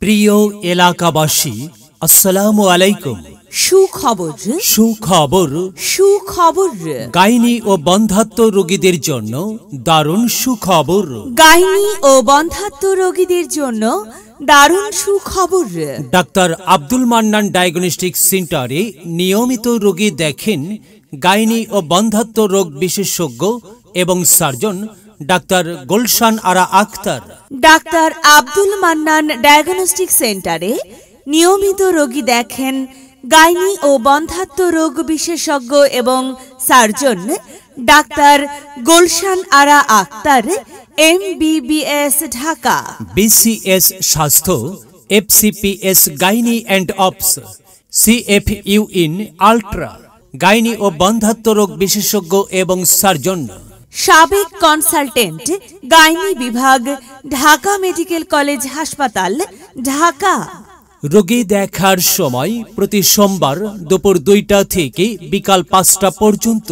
প্রিয় এলাকাবাসী, আসসালামু আলাইকুম। সুখবর সুখবর সুখবর গাইনি ও বন্ধ্যাত্ব রোগীদের জন্য দারুণ সুখবর। গাইনি ও বন্ধ্যাত্ব রোগীদের জন্য দারুণ সুখবর। ডাক্তার আব্দুল মান্নান ডায়াগনস্টিক সেন্টারে নিয়মিত রোগী দেখেন গাইনি ও বন্ধ্যাত্ব রোগ বিশেষজ্ঞ এবং surgeon doctor Gulshan Ara Akter. Doctor Abdul Mannan diagnostic সেন্টারে নিয়মিত রোগী দেখেন গাইনি ও বন্ধ্যাত্ব রোগ বিশেষজ্ঞ এবং surgeon doctor Gulshan Ara Akhtar, MBBS, Dhaka. BCS স্বাস্থ্য, FCPS gynae and obs, CFU in ultra gynae ও বন্ধ্যাত্ব রোগ বিশেষজ্ঞ এবং সার্জন। সাবেক কনসালটেন্ট গাইনি বিভাগ, ঢাকা মেডিকেল কলেজ হাসপাতাল, ঢাকা। রোগী দেখার সময় প্রতি সোমবার দুপুর 2টা থেকে বিকাল 5টা পর্যন্ত।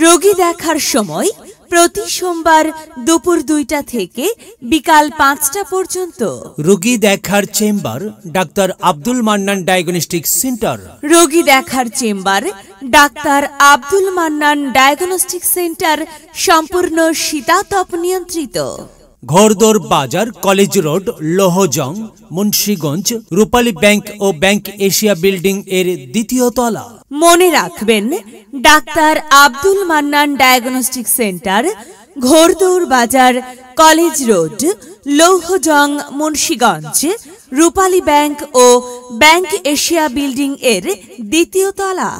রোগী দেখার সময় প্রতি সোমবার দুপুর 2টা থেকে বিকাল 5টা পর্যন্ত। রোগী দেখার chamber doctor Abdul Mannan diagnostic centre. রোগী দেখার chamber doctor Abdul Mannan diagnostic centre সম্পূর্ণ শীতাতপ নিয়ন্ত্রিত। ঘোড়দৌড় Bazar, college road, Lohajang, Munshiganj, Rupali bank ও ব্যাংক এশিয়া বিল্ডিং এর 2য় তলা। মনে রাখবেন, doctor Abdul Mannan diagnostic centre, ঘোড়দৌড় Bazar, college road, Lohajang, Munshiganj, Rupali bank ও ব্যাংক এশিয়া বিল্ডিং এর 2য় তলা।